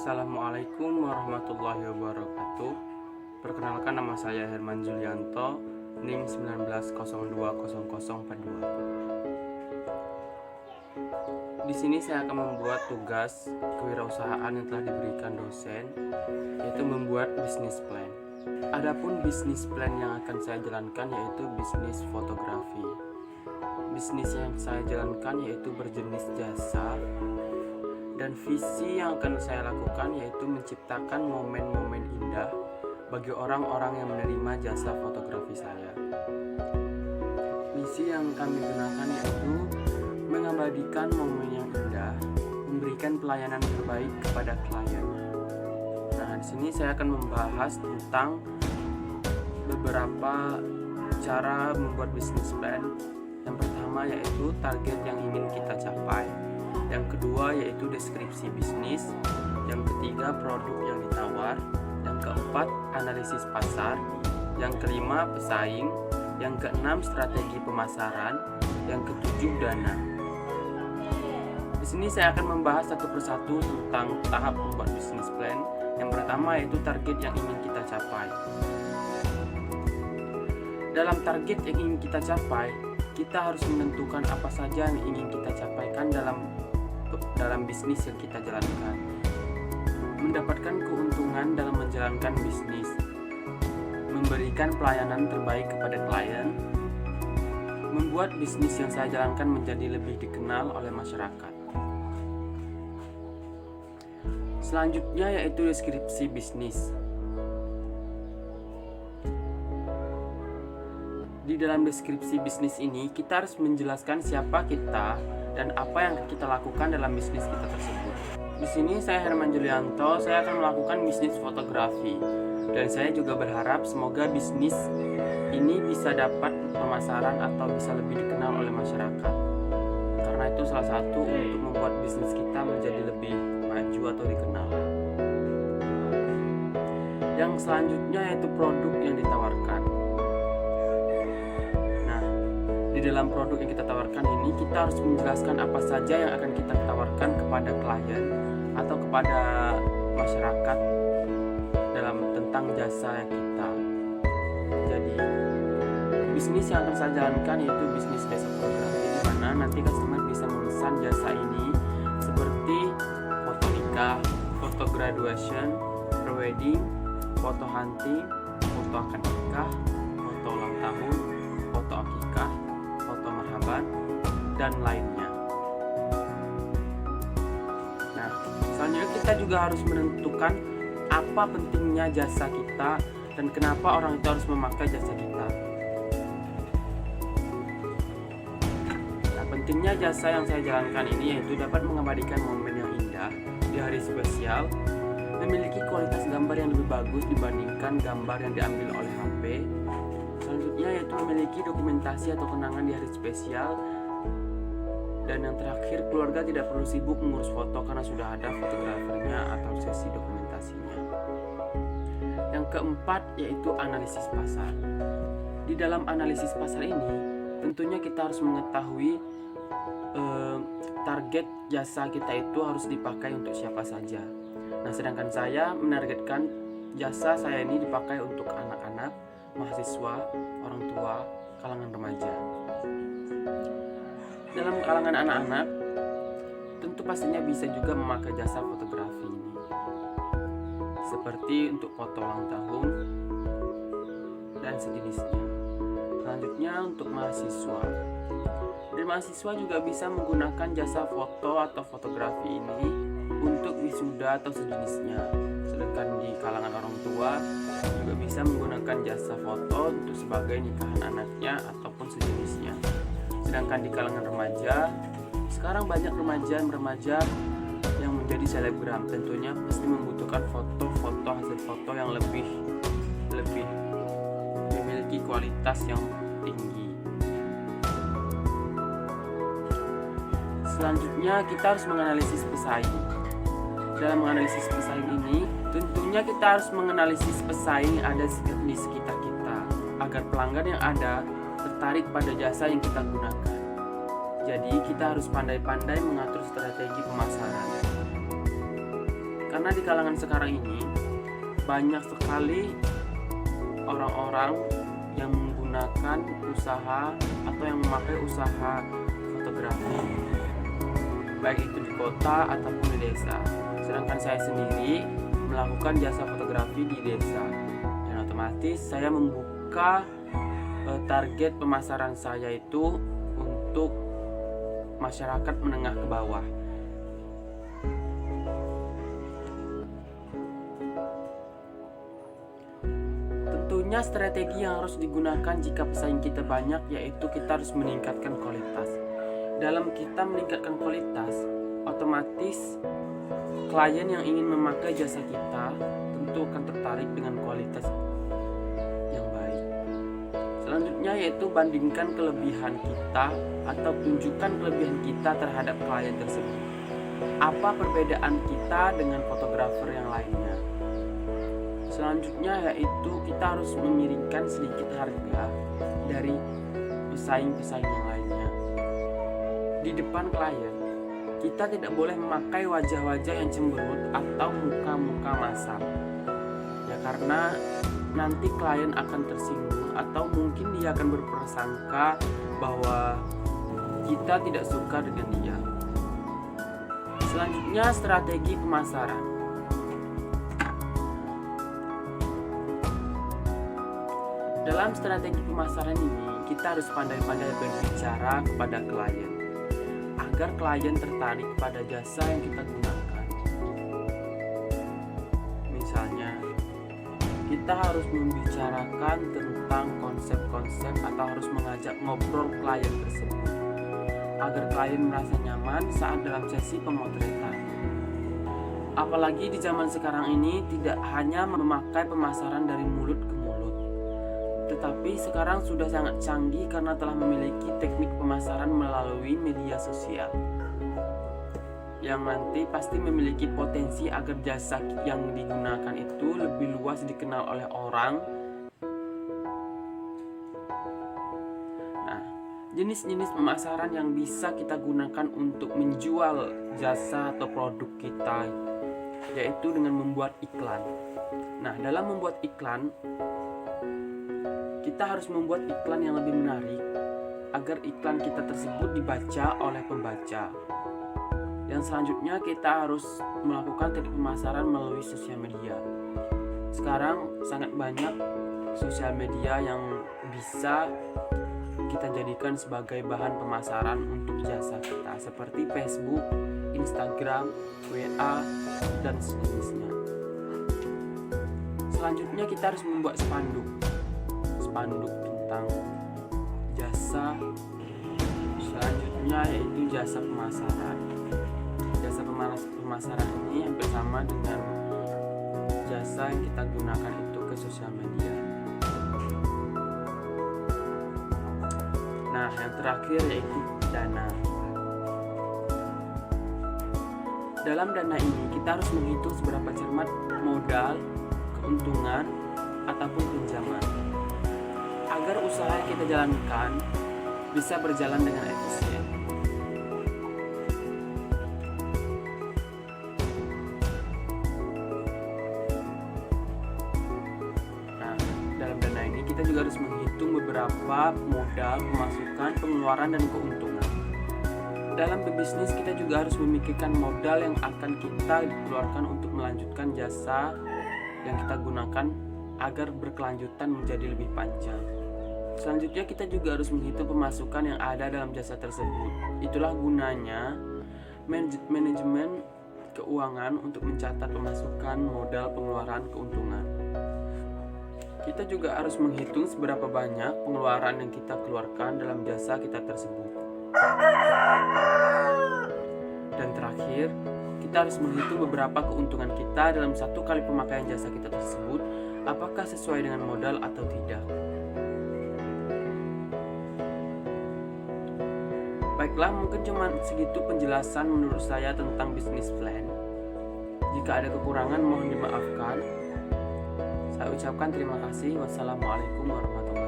Assalamualaikum warahmatullahi wabarakatuh. Perkenalkan, nama saya Herman Julianto, NIM 19020042. Di sini saya akan membuat tugas kewirausahaan yang telah diberikan dosen, yaitu membuat bisnis plan. Adapun bisnis plan yang akan saya jalankan yaitu bisnis fotografi. Bisnis yang saya jalankan yaitu berjenis jasa, dan visi yang akan saya lakukan yaitu menciptakan momen-momen indah bagi orang-orang yang menerima jasa fotografi saya. Misi yang kami gunakan yaitu mengabadikan momen yang indah, memberikan pelayanan terbaik kepada klien. Nah, di sini saya akan membahas tentang beberapa cara membuat bisnis plan. Yang pertama yaitu target yang ingin kita capai. Yang kedua yaitu deskripsi bisnis. Yang ketiga produk yang ditawar. Yang keempat analisis pasar. Yang kelima pesaing. Yang keenam strategi pemasaran. Yang ketujuh dana. Di sini saya akan membahas satu persatu tentang tahap membuat bisnis plan. Yang pertama yaitu target yang ingin kita capai. Dalam target yang ingin kita capai, kita harus menentukan apa saja yang ingin kita capaikan dalam bisnis yang kita jalankan. Mendapatkan keuntungan dalam menjalankan bisnis, memberikan pelayanan terbaik kepada klien, membuat bisnis yang saya jalankan menjadi lebih dikenal oleh masyarakat. Selanjutnya yaitu deskripsi bisnis. Di dalam deskripsi bisnis ini, kita harus menjelaskan siapa kita dan apa yang kita lakukan dalam bisnis kita tersebut. Di sini saya Herman Julianto, saya akan melakukan bisnis fotografi. Dan saya juga berharap semoga bisnis ini bisa dapat pemasaran atau bisa lebih dikenal oleh masyarakat. Karena itu salah satu untuk membuat bisnis kita menjadi lebih maju atau dikenal. Yang selanjutnya yaitu produk yang ditawarkan. Di dalam produk yang kita tawarkan ini, kita harus menjelaskan apa saja yang akan kita tawarkan kepada klien atau kepada masyarakat dalam tentang jasa kita. Jadi, bisnis yang akan saya jalankan yaitu bisnis jasa fotografi, di mana nanti customer bisa memesan jasa ini seperti foto nikah, foto graduation, prewedding, foto hunting, foto akad nikah, foto ulang tahun, foto akikah, dan lainnya. Nah, selanjutnya kita juga harus menentukan apa pentingnya jasa kita dan kenapa orang itu harus memakai jasa kita. Nah, pentingnya jasa yang saya jalankan ini yaitu dapat mengabadikan momen yang indah di hari spesial, memiliki kualitas gambar yang lebih bagus dibandingkan gambar yang diambil oleh HP. Selanjutnya yaitu memiliki dokumentasi atau kenangan di hari spesial. Dan yang terakhir, keluarga tidak perlu sibuk mengurus foto karena sudah ada fotografernya atau sesi dokumentasinya. Yang keempat yaitu analisis pasar. Di dalam analisis pasar ini, tentunya kita harus mengetahui target jasa kita itu harus dipakai untuk siapa saja. Nah, sedangkan saya menargetkan jasa saya ini dipakai untuk anak-anak, mahasiswa, orang tua, kalangan remaja. Dalam kalangan anak-anak, tentu pastinya bisa juga memakai jasa fotografi ini, seperti untuk foto ulang tahun dan sejenisnya. Selanjutnya untuk mahasiswa. Dan mahasiswa juga bisa menggunakan jasa foto atau fotografi ini untuk wisuda atau sejenisnya. Sedangkan di kalangan orang tua juga bisa menggunakan jasa foto untuk sebagai nikahan anaknya ataupun sejenisnya. Sedangkan di kalangan remaja, sekarang banyak remaja yang menjadi selebgram, tentunya pasti membutuhkan foto-foto hasil foto yang lebih memiliki kualitas yang tinggi. Selanjutnya kita harus menganalisis pesaing. Dalam menganalisis pesaing ini, tentunya kita harus menganalisis pesaing yang ada di sekitar kita, agar pelanggan yang ada tertarik pada jasa yang kita gunakan. Jadi kita harus pandai-pandai mengatur strategi pemasaran. Karena di kalangan sekarang ini banyak sekali orang-orang yang menggunakan usaha atau yang memakai usaha fotografi, baik itu di kota ataupun di desa. Sedangkan saya sendiri melakukan jasa fotografi di desa, dan otomatis saya membuka target pemasaran saya itu untuk masyarakat menengah ke bawah. Tentunya strategi yang harus digunakan jika pesaing kita banyak, yaitu kita harus meningkatkan kualitas. Dalam kita meningkatkan kualitas, otomatis klien yang ingin memakai jasa kita tentu akan tertarik dengan kualitas yang baik. Selanjutnya yaitu bandingkan kelebihan kita atau tunjukkan kelebihan kita terhadap klien tersebut. Apa perbedaan kita dengan fotografer yang lainnya? Selanjutnya yaitu kita harus memiringkan sedikit harga dari pesaing-pesaing yang lainnya. Di depan klien, kita tidak boleh memakai wajah-wajah yang cemberut atau muka-muka masam. Ya, karena nanti klien akan tersinggung atau mungkin dia akan berprasangka bahwa kita tidak suka dengan dia. Selanjutnya strategi pemasaran. Dalam strategi pemasaran ini, kita harus pandai-pandai berbicara kepada klien agar klien tertarik pada jasa yang kita gunakan. Misalnya, kita harus membicarakan tentang konsep-konsep atau harus mengajak ngobrol klien tersebut agar klien merasa nyaman saat dalam sesi pemotretan. Apalagi di zaman sekarang ini tidak hanya memakai pemasaran dari mulut ke mulut, tetapi sekarang sudah sangat canggih karena telah memiliki teknik pemasaran melalui media sosial yang nanti pasti memiliki potensi agar jasa yang digunakan itu lebih luas dikenal oleh orang. Nah, jenis-jenis pemasaran yang bisa kita gunakan untuk menjual jasa atau produk kita yaitu dengan membuat iklan. Nah, dalam membuat iklan, kita harus membuat iklan yang lebih menarik agar iklan kita tersebut dibaca oleh pembaca. Yang selanjutnya kita harus melakukan teknik pemasaran melalui sosial media. Sekarang sangat banyak sosial media yang bisa kita jadikan sebagai bahan pemasaran untuk jasa kita, seperti Facebook, Instagram, WA, dan sejenisnya. Selanjutnya kita harus membuat spanduk tentang jasa. Selanjutnya yaitu jasa pemasaran. Jasa pemasaran ini hampir sama dengan jasa yang kita gunakan itu ke sosial media. Nah, yang terakhir yaitu dana. Dalam dana ini kita harus menghitung seberapa cermat modal, keuntungan, ataupun pinjaman agar usaha yang kita jalankan bisa berjalan dengan efisien. Nah, dalam dana ini kita juga harus menghitung beberapa modal, pemasukan, pengeluaran, dan keuntungan. Dalam berbisnis kita juga harus memikirkan modal yang akan kita keluarkan untuk melanjutkan jasa yang kita gunakan agar berkelanjutan menjadi lebih panjang. Selanjutnya kita juga harus menghitung pemasukan yang ada dalam jasa tersebut. Itulah gunanya manajemen keuangan untuk mencatat pemasukan, modal, pengeluaran, keuntungan. Kita juga harus menghitung seberapa banyak pengeluaran yang kita keluarkan dalam jasa kita tersebut. Dan terakhir, kita harus menghitung beberapa keuntungan kita dalam satu kali pemakaian jasa kita tersebut, apakah sesuai dengan modal atau tidak. Baiklah, mungkin cuma segitu penjelasan menurut saya tentang bisnis plan. Jika ada kekurangan mohon dimaafkan. Saya ucapkan terima kasih. Wassalamualaikum warahmatullahi wabarakatuh.